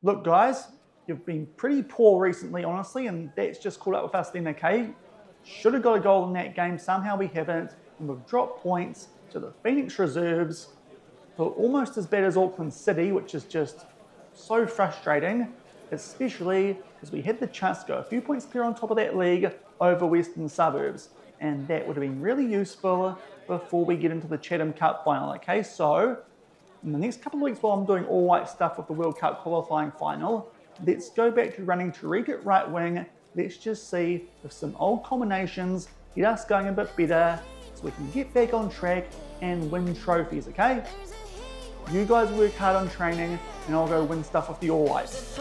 Look, guys, you've been pretty poor recently, honestly, and that's just caught up with us then, okay? Should have got a goal in that game. Somehow we haven't, and we've dropped points to the Phoenix reserves, who are almost as bad as Auckland City, which is just so frustrating, especially because we had the chance to go a few points clear on top of that league over Western Suburbs, and that would have been really useful before we get into the Chatham Cup final, okay? So, in the next couple of weeks while I'm doing all white stuff with the World Cup qualifying final, let's go back to running Tariq at right wing. Let's just see if some old combinations get us going a bit better so we can get back on track and win trophies, okay? You guys work hard on training and I'll go win stuff with the all whites.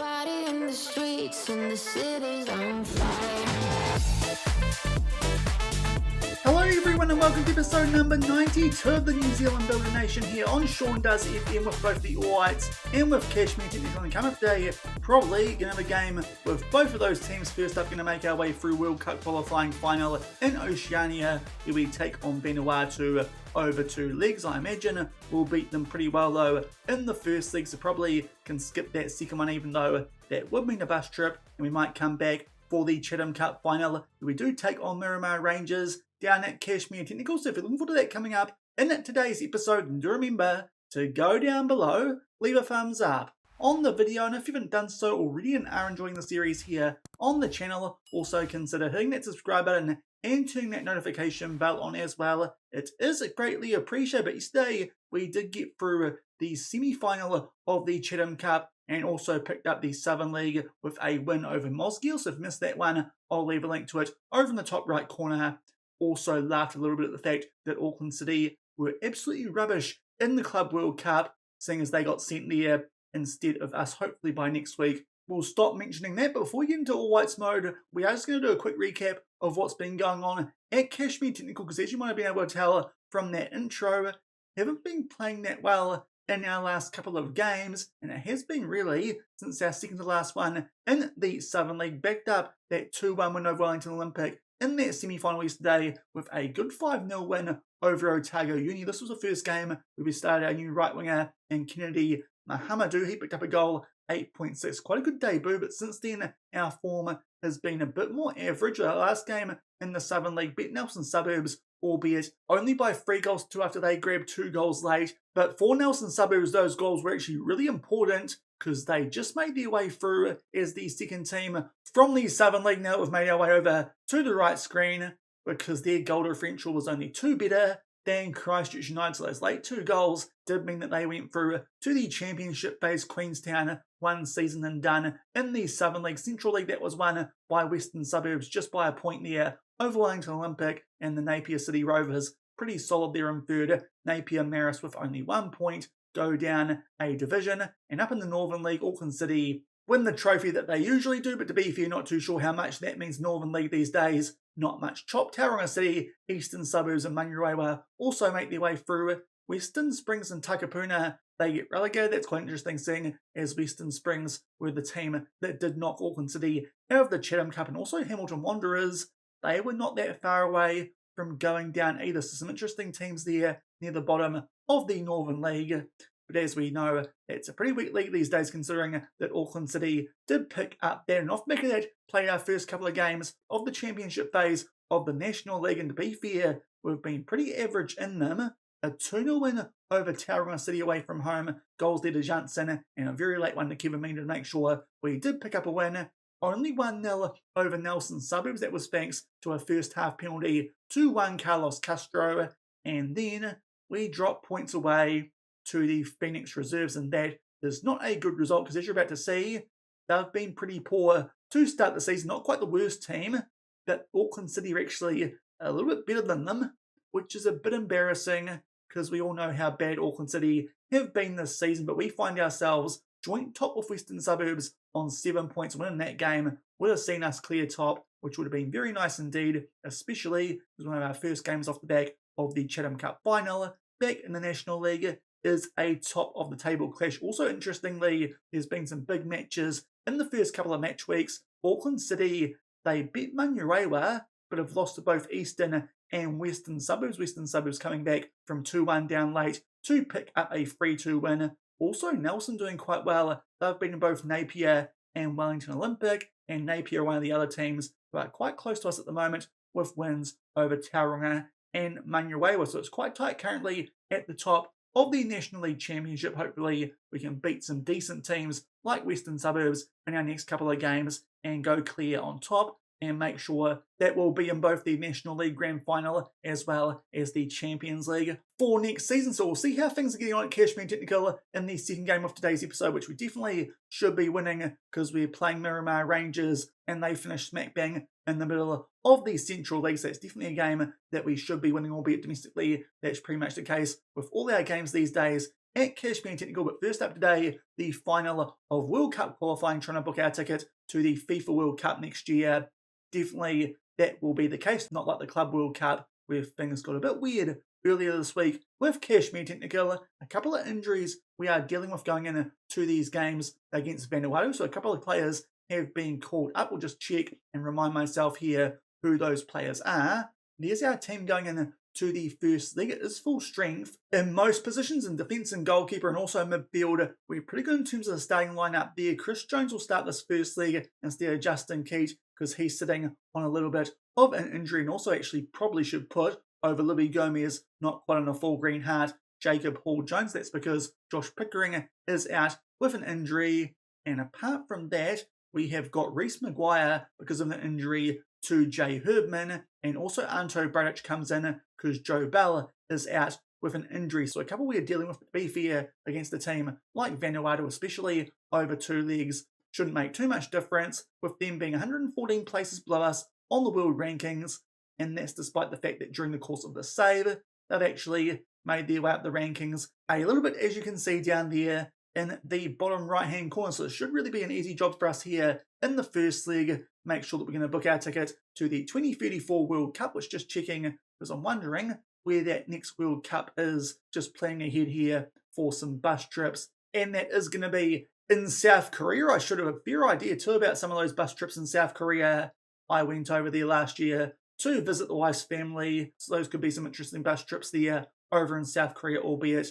Hello everyone and welcome to episode number 92 of the New Zealand Builder Nation here on Shaun Does FM with both the All Whites and with Cashmere Technical. And coming up today, probably going to have a game with both of those teams. First up, going to make our way through World Cup Qualifying Final in Oceania, where we take on Vanuatu over 2 legs. I imagine we'll beat them pretty well though in the first leg, so probably can skip that second one, even though that would mean a bus trip, and we might come back for the Chatham Cup Final, where we do take on Miramar Rangers down at Cashmere Technical. So if you're looking forward to that coming up in today's episode, and do remember to go down below, leave a thumbs up on the video, and if you haven't done so already and are enjoying the series here on the channel, also consider hitting that subscribe button and turning that notification bell on as well. It is greatly appreciated. But yesterday we did get through the semi-final of the Chatham Cup and also picked up the Southern League with a win over Mosgiel. So if you missed that one, I'll leave a link to it over in the top right corner. Also laughed a little bit at the fact that Auckland City were absolutely rubbish in the Club World Cup, seeing as they got sent there instead of us. Hopefully by next week we'll stop mentioning that. But before we get into all whites mode, we are just going to do a quick recap of what's been going on at Cashmere Technical, because as you might have been able to tell from that intro, haven't been playing that well in our last couple of games, and it has been really since our second to last one in the Southern League. Backed up that 2-1 win over Wellington Olympic in that semi-final yesterday with a good 5-0 win over Otago Uni. This was the first game where we started our new right winger in Kennedy Mahamadou. He picked up a goal, 8.6. Quite a good debut, but since then our form has been a bit more average. Our last game in the Southern League beat Nelson Suburbs, albeit only by 3 goals to 2 after they grabbed 2 goals late. But for Nelson Suburbs, those goals were actually really important because they just made their way through as the second team from the Southern League. Now we've made our way over to the right screen because their goal differential was only 2 better than Christchurch United. So those late 2 goals did mean that they went through to the championship phase. Queenstown, 1 season and done in the Southern League. Central League, that was won by Western Suburbs just by a point there over Wellington Olympic and the Napier City Rovers. Pretty solid there in third. Napier Marist with only 1 point go down a division. And up in the Northern League, Auckland City win the trophy that they usually do, but to be fair, not too sure how much that means Northern League these days. Not much chop. Tauranga City, Eastern Suburbs and Manurewa also make their way through. Western Springs and Takapuna, they get relegated. That's quite interesting, seeing as Western Springs were the team that did knock Auckland City out of the Chatham Cup, and also Hamilton Wanderers. They were not that far away from going down either. So some interesting teams there near the bottom of the Northern League. But as we know, it's a pretty weak league these days, considering that Auckland City did pick up that. And off the back of that, played our first couple of games of the championship phase of the National League. And to be fair, we've been pretty average in them. A 2-0 win over Tauranga City away from home. Goals there to Janssen, and a very late one to Kevin Mean to make sure we did pick up a win. Only 1-0 over Nelson Suburbs. That was thanks to a first half penalty to one Carlos Castro. And then we dropped points away to the Phoenix reserves, and that is not a good result because, as you're about to see, they've been pretty poor to start the season. Not quite the worst team, but Auckland City are actually a little bit better than them, which is a bit embarrassing because we all know how bad Auckland City have been this season. But we find ourselves joint top with Western Suburbs on 7 points. Winning that game would have seen us clear top, which would have been very nice indeed, especially as one of our first games off the back of the Chatham Cup Final back in the National League is a top of the table clash. Also interestingly, there's been some big matches in the first couple of match weeks. Auckland City, they beat Manurewa, but have lost to both Eastern and Western Suburbs. Western Suburbs coming back from 2-1 down late to pick up a 3-2 win Also, Nelson doing quite well. They've been in both Napier and Wellington Olympic, and Napier, one of the other teams, who are quite close to us at the moment with wins over Tauranga and Manurewa. So it's quite tight currently at the top of the National League Championship. Hopefully we can beat some decent teams like Western Suburbs in our next couple of games and go clear on top and make sure that we'll be in both the National League Grand Final as well as the Champions League for next season. So we'll see how things are getting on at Cashmere Technical in the second game of today's episode, which we definitely should be winning because we're playing Miramar Rangers and they finished smack bang in the middle of the Central League. So it's definitely a game that we should be winning, albeit domestically. That's pretty much the case with all our games these days at Cashmere Technical. But first up today, the final of World Cup qualifying, trying to book our ticket to the FIFA World Cup next year. Definitely that will be the case, not like the Club World Cup where things got a bit weird earlier this week with Cashmere Technical. A couple of injuries we are dealing with going into these games against Vanuatu, so a couple of players have been called up. We'll just check and remind myself here who those players are. There's our team going into the first league. It is full strength in most positions, in defence and goalkeeper and also midfield. We're pretty good in terms of the starting lineup there. Chris Jones will start this first league instead of Justin Keat because he's sitting on a little bit of an injury and also actually probably should put over Libby Gomez, not quite on a full green heart, Jacob Hall-Jones. That's because Josh Pickering is out with an injury. And apart from that, we have got Reece Maguire because of an injury to Jay Herbman, and also Anto Bradic comes in because Joe Bell is out with an injury. So a couple we are dealing with, to be fair, against a team like Vanuatu, especially over 2 legs, shouldn't make too much difference, with them being 114 places below us on the world rankings, and that's despite the fact that during the course of the save, they've actually made their way up the rankings a little bit, as you can see down there in the bottom right-hand corner. So it should really be an easy job for us here in the first leg. Make sure that we're going to book our ticket to the 2034 World Cup, which just checking, because I'm wondering where that next World Cup is, just planning ahead here for some bus trips. And that is going to be in South Korea. I should have a fair idea too about some of those bus trips in South Korea. I went over there last year to visit the wife's family, so those could be some interesting bus trips there over in South Korea, albeit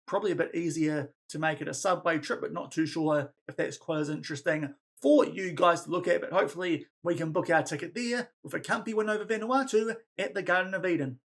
probably a bit easier to make it a subway trip, but not too sure if that's quite as interesting for you guys to look at. But hopefully we can book our ticket there with a comfy win over Vanuatu at the Garden of Eden.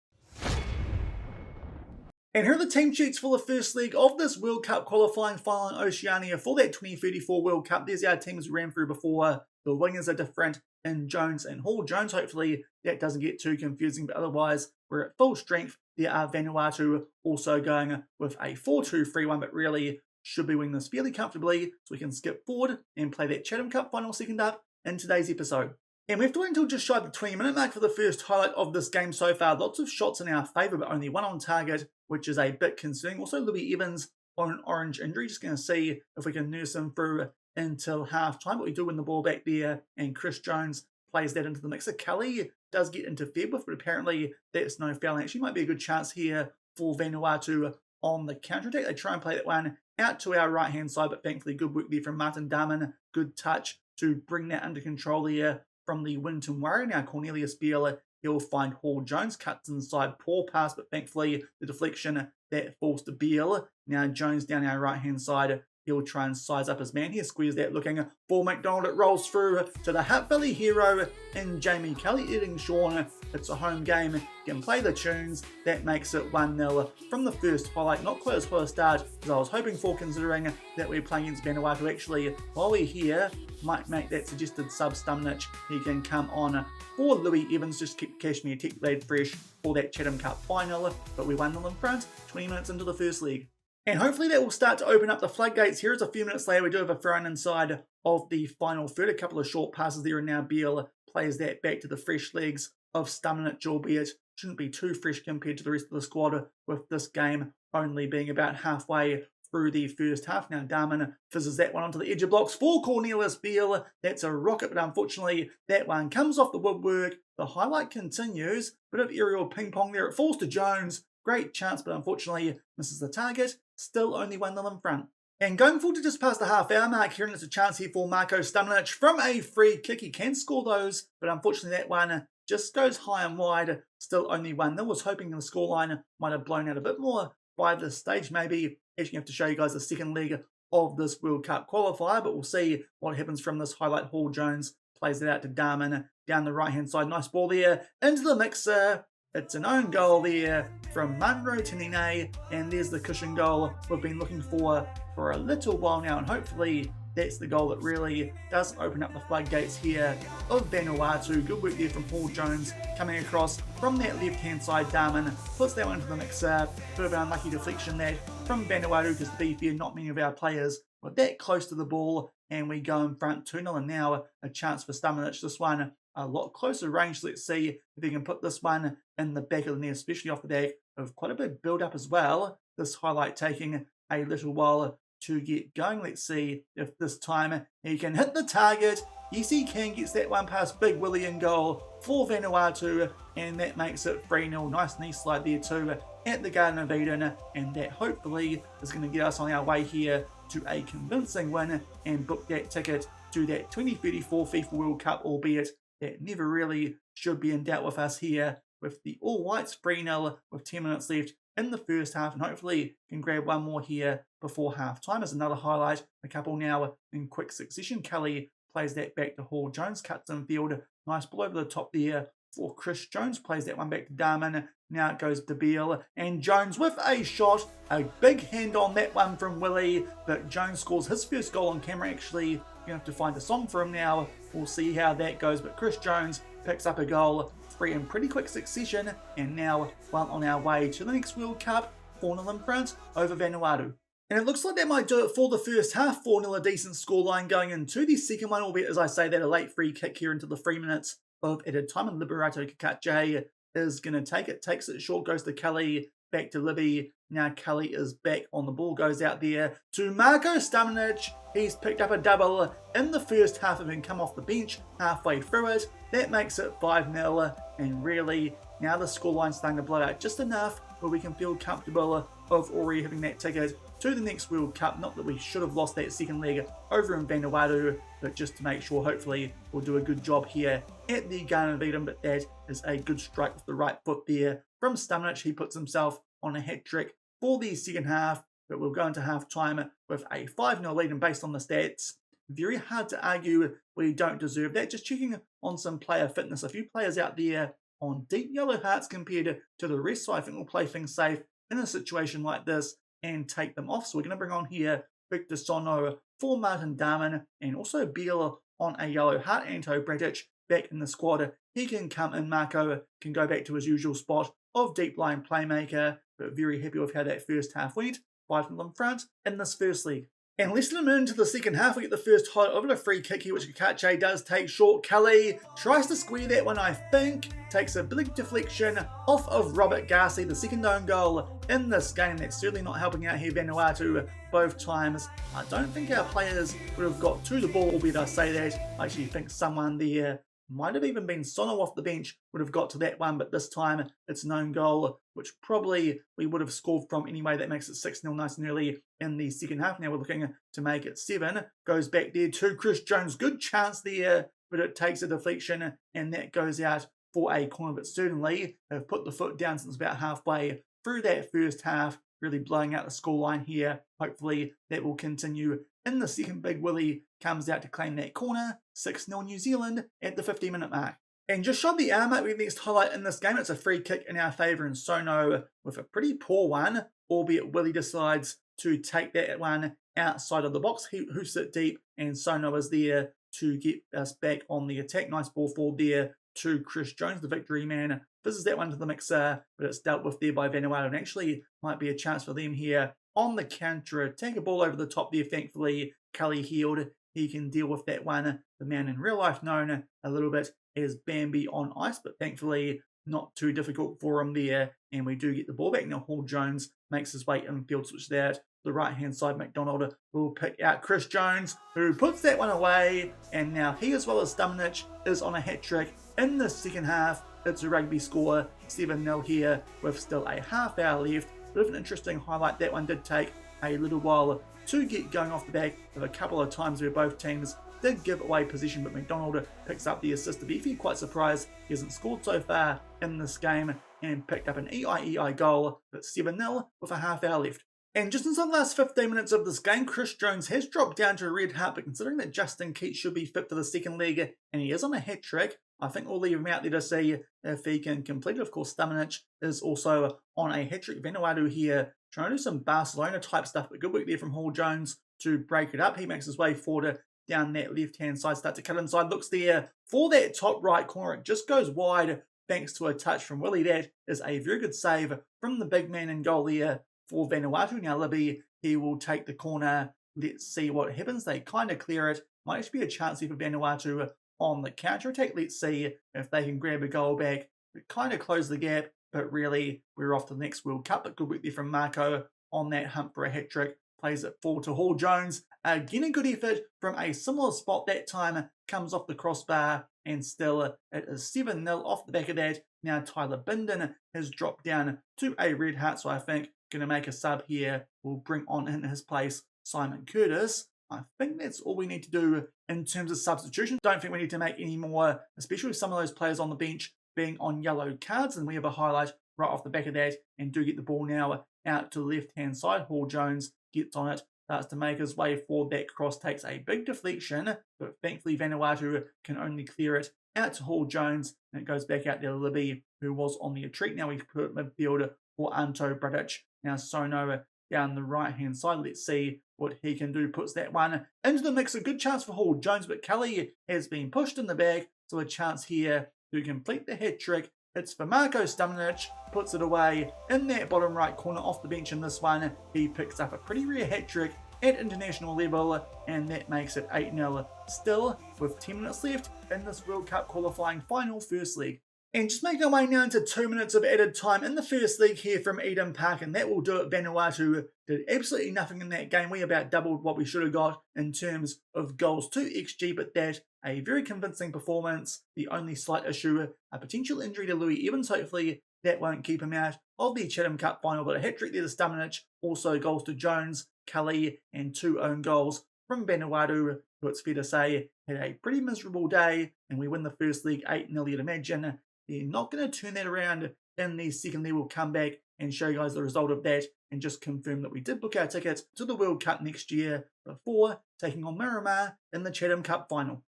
And here are the team sheets for the first leg of this World Cup qualifying final in Oceania for that 2034 World Cup. There's our teams we ran through before. The wingers are different in Jones and Hall. Jones, hopefully that doesn't get too confusing, but otherwise we're at full strength. There are Vanuatu also going with a 4-2-3-1, but really should be winning this fairly comfortably, so we can skip forward and play that Chatham Cup Final second up in today's episode. And we have to wait until just shy of the 20-minute mark for the first highlight of this game so far. Lots of shots in our favour, but only one on target, which is a bit concerning. Also, Louis Evans on an orange injury. Just going to see if we can nurse him through until half-time, but we do win the ball back there, and Chris Jones plays that into the mixer. Kelly does get interfered with, but apparently that's no foul. Actually might be a good chance here for Vanuatu on the counter-attack. They try and play that one out to our right-hand side, but thankfully good work there from Martin Darman. Good touch to bring that under control here from the Winton Warrior. Now Cornelius Beale, he'll find Hall-Jones, cuts inside, poor pass, but thankfully the deflection that falls to Beale. Now Jones down our right-hand side, he'll try and size up his man here, squeeze that looking for McDonald. It rolls through to the Hutt Valley hero in Jamie Kelly, hitting Shaun. It's a home game, can play the tunes. That makes it 1-0 from the first highlight. Not quite as well a start as I was hoping for, considering that we're playing against Vanuatu. Actually, while we're here, might make that suggested sub Stumnich. He can come on for Louis Evans, just keep Cashmere Tech led fresh for that Chatham Cup Final. But we 1-0 in front, 20 minutes into the first leg. And hopefully that will start to open up the floodgates here. As a few minutes later, we do have a throw-in inside of the final third. A couple of short passes there, and now Beale plays that back to the fresh legs of Stumnich, albeit shouldn't be too fresh compared to the rest of the squad, with this game only being about halfway through the first half. Now Darman fizzes that one onto the edge of blocks for Cornelius Beale. That's a rocket, but unfortunately that one comes off the woodwork. The highlight continues. Bit of aerial ping pong there. It falls to Jones. Great chance, but unfortunately misses the target. Still only 1-0 in front. And going forward to just past the half-hour mark here, and it's a chance here for Marko Stumnich from a free kick. He can score those, but unfortunately that one just goes high and wide. Still only 1-0. Was hoping the scoreline might have blown out a bit more by this stage. Maybe actually have to show you guys the second leg of this World Cup qualifier, but we'll see what happens from this highlight. Hall Jones plays it out to Darman down the right-hand side. Nice ball there into the mixer. It's an own goal there from Munro Tinine, and there's the cushion goal we've been looking for a little while now, and hopefully that's the goal that really does open up the floodgates here of Vanuatu. Good work there from Hall Jones coming across from that left-hand side. Darman puts that one into the mixer. Bit of an unlucky deflection that from Vanuatu, because to be fair, not many of our players were that close to the ball, and we go in front 2-0, and now a chance for Stamanic. This one a lot closer range. Let's see if he can put this one in the back of the net, especially off the back of quite a big build-up as well. This highlight taking a little while to get going. Let's see if this time he can hit the target. Yes, he can. Gets that one past Big Willie in goal for Vanuatu, and that makes it 3-0. Nice knee slide there too at the Garden of Eden, and that hopefully is going to get us on our way here to a convincing win and book that ticket to that 2034 FIFA World Cup, albeit that never really should be in doubt with us here with the All Whites 3-0 with 10 minutes left in the first half, and hopefully can grab one more here before half time. As another highlight, a couple now in quick succession. Kelly plays that back to Hall Jones, cuts in field, nice ball over the top there for Chris Jones, plays that one back to Darman. Now it goes to Beale, and Jones with a shot, a big hand on that one from Willie, but Jones scores his first goal on camera. Actually, you're going to have to find a song for him now. We'll see how that goes, but Chris Jones picks up a goal, 3 in pretty quick succession, and now well on our way to the next World Cup, 4-0 in front over Vanuatu. And it looks like that might do it for the first half. 4-0, a decent scoreline going into the second one, albeit, as I say, that a late free kick here into the 3 minutes of added time, and Liberato Kakatje is going to take it, takes it short, goes to Kelly, back to Libby. Now Kelly is back on the ball, goes out there to Marko Stamanic. He's picked up a double in the first half, having come off the bench halfway through it. That makes it 5-0, and really now the scoreline's starting to blow out just enough where we can feel comfortable of already having that ticket to the next World Cup. Not that we should have lost that second leg over in Vanuatu, but just to make sure, hopefully we'll do a good job here at the Garden of Eden. But that is a good strike with the right foot there from Stamanic. He puts himself on a hat-trick for the second half, but we'll go into half-time with a 5-0 lead, and based on the stats, very hard to argue we don't deserve that. Just checking on some player fitness. A few players out there on deep yellow hearts compared to the rest, so I think we'll play things safe in a situation like this and take them off. So we're going to bring on here Victor Sono for Martin Darman, and also Beale on a yellow heart. Anto Bratic back in the squad. He can come in. Marko can go back to his usual spot of deep line playmaker, but very happy with how that first half went. 5-0 in front in this first league. And less than a minute into the second half, we get the first highlight of a free kick here, which Kakatje does take short. Kelly tries to square that one, I think. Takes a big deflection off of Robert Garcia, the second own goal in this game. That's certainly not helping out here, Vanuatu, both times. I don't think our players would have got to the ball, albeit I say that. I actually think someone there, might have even been Sono off the bench, would have got to that one, but this time it's an own goal, which probably we would have scored from anyway. That makes it 6-0 nice and early in the second half. Now we're looking to make it 7. Goes back there to Chris Jones. Good chance there, but it takes a deflection, and that goes out for a corner. But certainly have put the foot down since about halfway through that first half, really blowing out the scoreline here. Hopefully that will continue in the second. Big Willie comes out to claim that corner. 6-0 New Zealand at the 50-minute mark. And just shot the hour mark, we have the next highlight in this game. It's a free kick in our favour, and Sono with a pretty poor one, albeit Willie decides to take that one outside of the box. He hoofs it deep, and Sono is there to get us back on the attack. Nice ball forward there to Chris Jones, the victory man. Visits that one to the mixer, but it's dealt with there by Vanuatu, and actually might be a chance for them here on the counter attack. A ball over the top there, thankfully. Kelly healed. He can deal with that one. The man in real life known a little bit as Bambi on ice, but thankfully not too difficult for him there. And we do get the ball back. Now Hall Jones makes his way infield, switch that. The right-hand side, McDonald will pick out Chris Jones, who puts that one away. And now he, as well as Stamanic, is on a hat-trick in the second half. It's a rugby score, 7-0 here, with still a half hour left. Bit of an interesting highlight. That one did take a little while to get going off the back of a couple of times where both teams did give away possession, but McDonald picks up the assist. To be fair, quite surprised he hasn't scored so far in this game, and picked up an EIEI goal. But 7-0 with a half hour left. And just inside the last 15 minutes of this game, Chris Jones has dropped down to a red hat, but considering that Justin Keats should be fit for the second leg, and he is on a hat-trick, I think we'll leave him out there to see if he can complete it. Of course, Stamanic is also on a hat-trick. Vanuatu here trying to do some Barcelona-type stuff, but good work there from Hall Jones to break it up. He makes his way forward down that left-hand side, start to cut inside, looks there for that top right corner. It just goes wide thanks to a touch from Willie. That is a very good save from the big man in goal there for Vanuatu. Now Libby, he will take the corner. Let's see what happens. They kind of clear it. Might actually be a chance here for Vanuatu on the counter-attack. Let's see if they can grab a goal back. Kind of close the gap, but really we're off to the next World Cup. But good work there from Marco on that hunt for a hat-trick. Plays it forward to Hall Jones. Again, a good effort from a similar spot that time. Comes off the crossbar, and still it is 7-0 off the back of that. Now Tyler Binden has dropped down to a red hat, so I think going to make a sub here. We'll bring on in his place Simon Curtis. I think that's all we need to do in terms of substitution. Don't think we need to make any more, especially with some of those players on the bench being on yellow cards. And we have a highlight right off the back of that and do get the ball now out to the left-hand side. Hall Jones gets on it, starts to make his way forward. That cross takes a big deflection, but thankfully Vanuatu can only clear it out to Hall Jones, and it goes back out there to Libby, who was on the retreat. Now we put midfield for Anto Bradic. Now Sono down the right-hand side. Let's see what he can do. Puts that one into the mix. A good chance for Hall Jones, but Kelly has been pushed in the back, so a chance here to complete the hat-trick. It's for Marko Stamanic, puts it away in that bottom right corner off the bench in this one. He picks up a pretty rare hat-trick at international level, and that makes it 8-0. Still, with 10 minutes left in this World Cup qualifying final first leg. And just making our way now into 2 minutes of added time in the first league here from Eden Park, and that will do it. Vanuatu did absolutely nothing in that game. We about doubled what we should have got in terms of goals to XG, but that a very convincing performance. The only slight issue, a potential injury to Louis Evans. Hopefully that won't keep him out of the Chatham Cup final, but a hat-trick there to Stamanic. Also goals to Jones, Kelly, and 2 own goals from Vanuatu, who it's fair to say had a pretty miserable day, and we win the first league 8-0. You'd imagine they're not going to turn that around in the second league. We'll come back and show you guys the result of that and just confirm that we did book our tickets to the World Cup next year before taking on Miramar in the Chatham Cup final.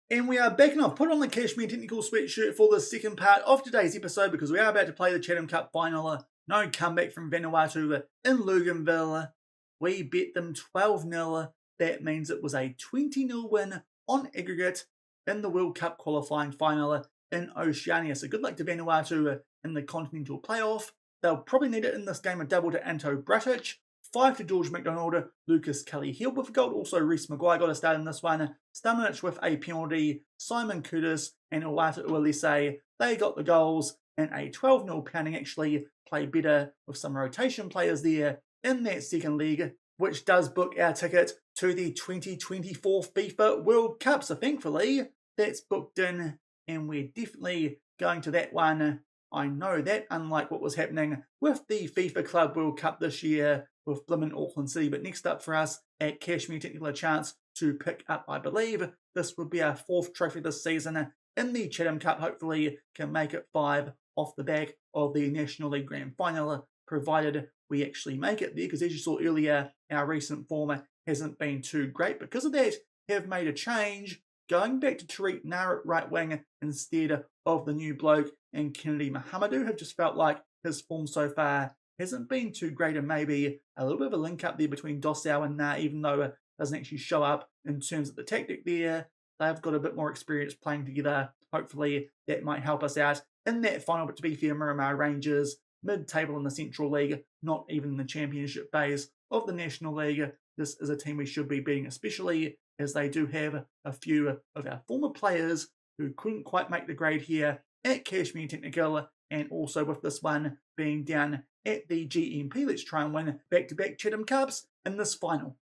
And we are back, and I've put on the Cashmere Technical sweatshirt for the second part of today's episode because we are about to play the Chatham Cup final. No comeback from Vanuatu in Luganville. We bet them 12-0. That means it was a 20-0 win on aggregate in the World Cup qualifying final in Oceania. So good luck to Vanuatu in the continental playoff. They'll probably need it in this game. A double to Anto Bradic, 5 to George McDonald, Lucas Kelly healed with a goal. Also Reece Maguire got a start in this one. Stamanic with a penalty, Simon Curtis and Owata Uelese, they got the goals, and a 12-0 pounding. Actually play better with some rotation players there in that second league, which does book our ticket to the 2024 FIFA World Cup. So thankfully, that's booked in, and we're definitely going to that one. I know that, unlike what was happening with the FIFA Club World Cup this year with Blimmin Auckland City. But next up for us at Cashmere Technical, a chance to pick up, I believe, this would be our 4th trophy this season in the Chatham Cup. Hopefully can make it 5 off the back of the National League Grand Final, provided we actually make it there, because as you saw earlier, our recent form hasn't been too great. Because of that, have made a change, going back to Tariq Nar at right wing instead of the new bloke, and Kennedy Mahamadou. Have just felt like his form so far hasn't been too great, and maybe a little bit of a link up there between Dossau and Nar, even though it doesn't actually show up in terms of the tactic there. They've got a bit more experience playing together. Hopefully that might help us out in that final. But to be fair, Miramar Rangers, mid-table in the Central League, not even in the championship phase of the National League. This is a team we should be beating, especially as they do have a few of our former players who couldn't quite make the grade here at Cashmere Technical, and also with this one being down at the GMP. Let's try and win back-to-back Chatham Cups in this final.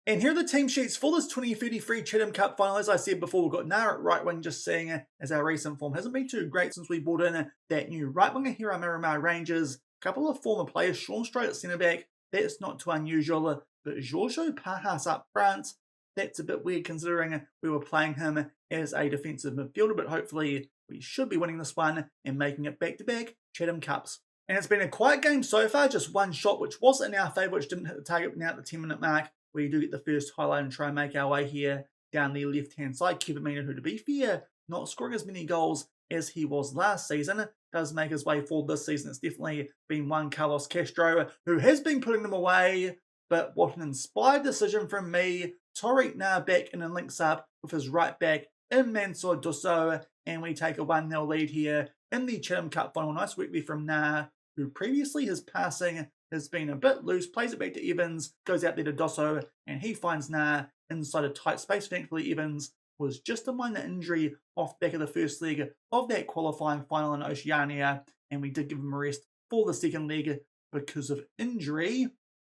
And here are the team sheets for this 2033 Chatham Cup final. As I said before, we've got Nar at right wing, just seeing as our recent form hasn't been too great since we brought in that new right winger here at Miramar Rangers. A couple of former players, Shaun straight at centre back. That's not too unusual, but Giorgio Pajas up front, that's a bit weird considering we were playing him as a defensive midfielder, but hopefully we should be winning this one and making it back-to-back Chatham Cups. And it's been a quiet game so far, just one shot, which wasn't in our favour, which didn't hit the target, but now at the 10-minute mark, we do get the first highlight and try and make our way here down the left-hand side. Kevin, who to be fair, not scoring as many goals as he was last season, does make his way forward this season. It's definitely been Juan Carlos Castro, who has been putting them away, but what an inspired decision from me. Tariq Nah back in and links up with his right back in Mansour Dusso, and we take a 1-0 lead here in the Chatham Cup Final. Nice work there from Nah, who previously his passing has been a bit loose, plays it back to Evans, goes out there to Dusso, and he finds Nah inside a tight space. Thankfully, Evans was just a minor injury off the back of the first leg of that qualifying final in Oceania, and we did give him a rest for the second leg because of injury,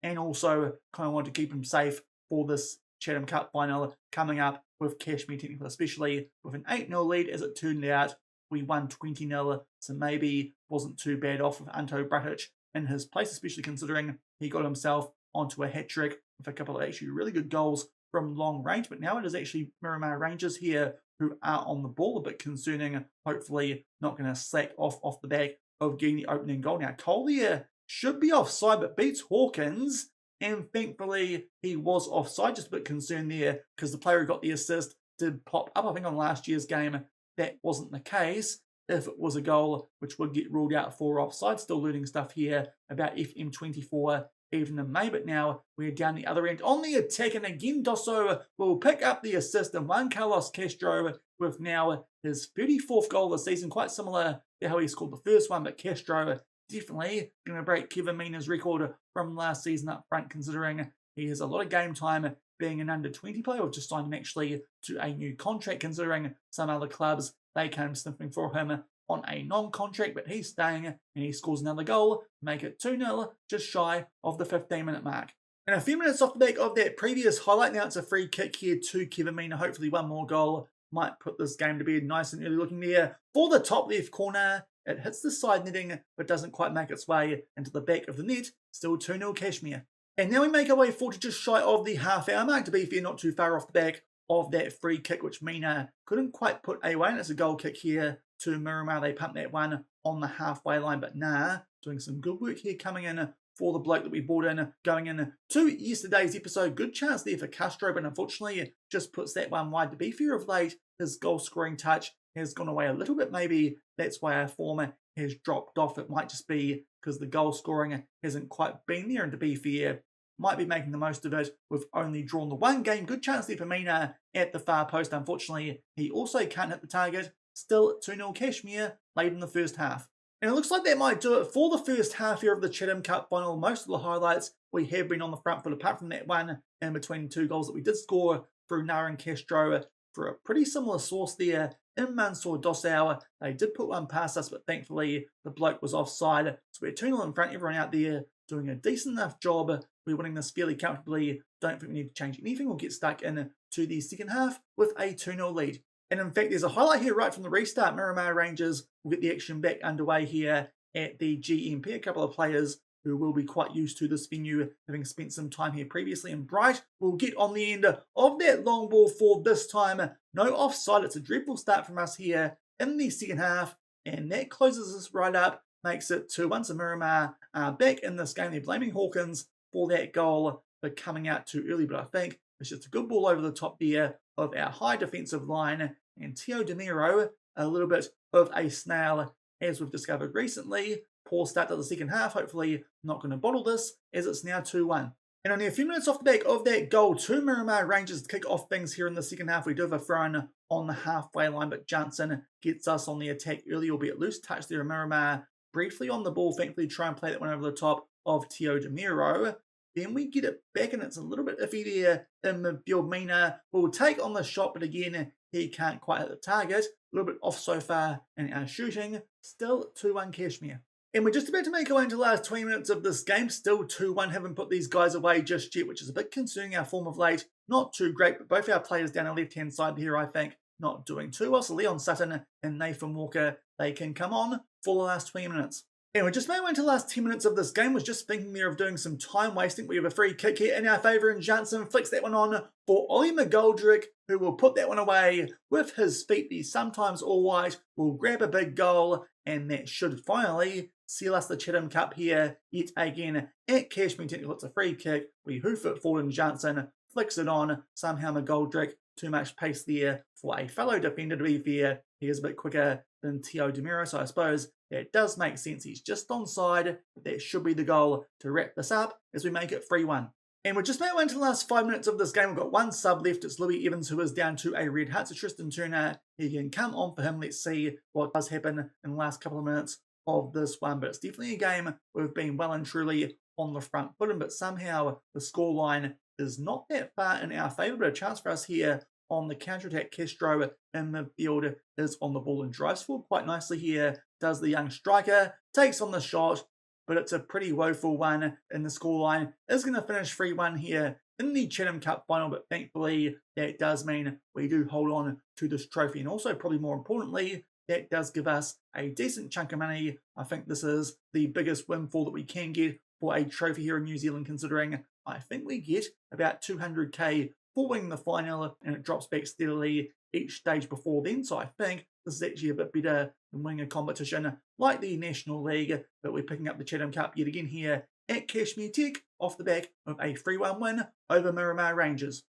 and also kind of wanted to keep him safe for this Chatham Cup Final coming up with Cashmere Technical, especially with an 8-0 lead. As it turned out, we won 20-0, so maybe wasn't too bad off with Anto Bratic in his place, especially considering he got himself onto a hat-trick with a couple of actually really good goals from long range. But now it is actually Miramar Rangers here who are on the ball, a bit concerning. Hopefully not going to slack off the back of getting the opening goal. Now Collier should be offside, but beats Hawkins, and thankfully he was offside. Just a bit concerned there because the player who got the assist did pop up. I think on last year's game that wasn't the case. If it was a goal, which would get ruled out for offside. Still learning stuff here about FM24 even in May, but now we're down the other end on the attack, and again Dosso will pick up the assist, and Juan Carlos Castro with now his 34th goal this season, quite similar to how he scored the first one, but Castro definitely going to break Kevin Mina's record from last season up front, considering he has a lot of game time being an under-20 player. We've just signed him actually to a new contract, considering some other clubs, they came sniffing for him on a non-contract, but he's staying and he scores another goal, make it 2-0, just shy of the 15-minute mark. And a few minutes off the back of that previous highlight, now it's a free kick here to Kevin Mina. Hopefully one more goal might put this game to bed. Nice and early looking there for the top left corner. It hits the side netting, but doesn't quite make its way into the back of the net. Still 2-0 Cashmere. And now we make our way forward to just shy of the half-hour mark. To be fair, not too far off the back of that free kick, which Mina couldn't quite put away. And it's a goal kick here to Miramar. They pumped that one on the halfway line, but Nah, doing some good work here coming in for the bloke that we brought in going in to yesterday's episode. Good chance there for Castro, but unfortunately just puts that one wide. To be fair, of late, his goal scoring touch has gone away a little bit. Maybe that's why our form has dropped off. It might just be because the goal scoring hasn't quite been there, and to be fair, might be making the most of it. We've only drawn the one game. Good chance there for Mina at the far post. Unfortunately, he also can't hit the target. Still 2-0 Cashmere late in the first half. And it looks like that might do it for the first half here of the Chatham Cup Final. Most of the highlights we have been on the front foot, apart from that one in between two goals that we did score through Nah and Castro for a pretty similar source there in Mansour Dossau. They did put one past us, but thankfully the bloke was offside. So we're 2-0 in front. Everyone out there doing a decent enough job. We're winning this fairly comfortably. Don't think we need to change anything. We'll get stuck into the second half with a 2-0 lead. And in fact, there's a highlight here right from the restart. Miramar Rangers will get the action back underway here at the GMP. A couple of players who will be quite used to this venue, having spent some time here previously. And Bright will get on the end of that long ball for this time. No offside. It's a dreadful start from us here in the second half. And that closes us right up, makes it 2-1. So Miramar are back in this game. They're blaming Hawkins for that goal for coming out too early. But I think it's just a good ball over the top there of our high defensive line. And Teo DeMiro, a little bit of a snail, as we've discovered recently. Poor start to the second half. Hopefully not going to bottle this, as it's now 2-1. And only a few minutes off the back of that goal to Miramar Rangers to kick off things here in the second half. We do have a throw-in on the halfway line, but Johnson gets us on the attack early, albeit loose touch there. Miramar briefly on the ball, thankfully try and play that one over the top of Teo DeMiro. Then we get it back, and it's a little bit iffy there in midfield. Mina will take on the shot, but again, he can't quite hit the target. A little bit off so far in our shooting. Still 2-1 Cashmere. And we're just about to make our way into the last 20 minutes of this game. Still 2-1. Haven't put these guys away just yet, which is a bit concerning. Our form of late, not too great, but both our players down the left-hand side here, I think, not doing too well. So Leon Sutton and Nathan Walker, they can come on for the last 20 minutes. And we just made our way into the last 10 minutes of this game. Was just thinking there of doing some time wasting. We have a free kick here in our favour, and Johnson flicks that one on for Ollie McGoldrick, who will put that one away with his feet. The sometimes all white will grab a big goal, and that should finally seal us the Chatham Cup here yet again at Cashmere Technical. It's a free kick. We hoof it forward and Johnson flicks it on. Somehow McGoldrick, too much pace there for a fellow defender to be fair. He is a bit quicker than Teo Demiro, so I suppose that does make sense. He's just onside. That should be the goal to wrap this up as we make it 3-1. And we're just about into the last 5 minutes of this game. We've got one sub left. It's Louis Evans, who is down to a red hut. So Tristan Turner, he can come on for him. Let's see what does happen in the last couple of minutes of this one. But it's definitely a game we've been well and truly on the front foot, but somehow the scoreline is not that far in our favour. But a chance for us here on the counter-attack. Castro in midfield is on the ball and drives forward quite nicely here. Does the young striker, takes on the shot, but it's a pretty woeful one, and the scoreline is going to finish 3-1 here in the Chatham Cup Final, but thankfully that does mean we do hold on to this trophy, and also probably more importantly, that does give us a decent chunk of money. I think this is the biggest windfall that we can get for a trophy here in New Zealand, considering I think we get about 200k for winning the final, and it drops back steadily each stage before then, so I think this is actually a bit better than winning a competition like the National League, but we're picking up the Chatham Cup yet again here at Cashmere Tech off the back of a 3-1 win over Miramar Rangers.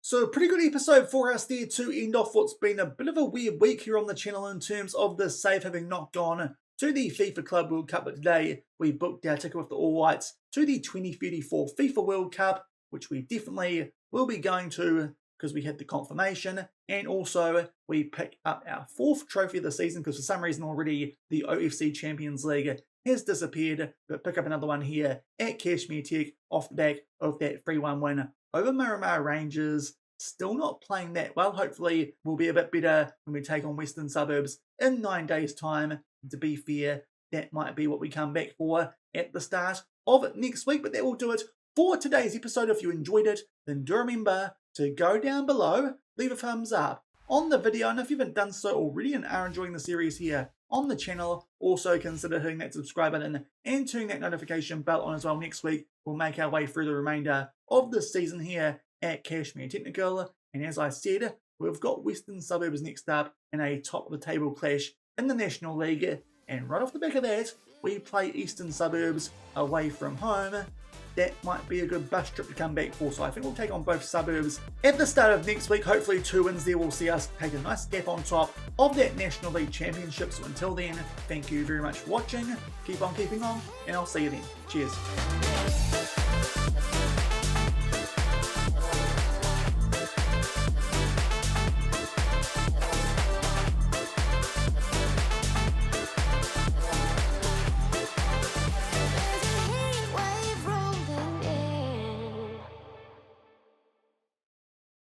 So a pretty good episode for us there to end off what's been a bit of a weird week here on the channel in terms of the save having not gone to the FIFA Club World Cup, but today we booked our ticket with the All Whites to the 2034 FIFA World Cup, which we definitely will be going to because we had the confirmation, and also we pick up our 4th trophy of the season because for some reason already the OFC Champions League has disappeared, but pick up another one here at Cashmere Tech off the back of that 3-1 win over Miramar Rangers. Still not playing that well. Hopefully we'll be a bit better when we take on Western Suburbs in 9 days' time. To be fair, that might be what we come back for at the start of next week, but that will do it for today's episode. If you enjoyed it, then do remember to go down below, leave a thumbs up on the video, and if you haven't done so already and are enjoying the series here on the channel, also consider hitting that subscribe button and turning that notification bell on as well. Next week we'll make our way through the remainder of the season here at Cashmere Technical, and as I said, we've got Western Suburbs next up in a top of the table clash in the National League, and right off the back of that we play Eastern Suburbs away from home. That might be a good bus trip to come back for, so I think we'll take on both suburbs at the start of next week. Hopefully 2 wins there will see us take a nice step on top of that National League Championship. So until then, thank you very much for watching, keep on keeping on, and I'll see you then. Cheers.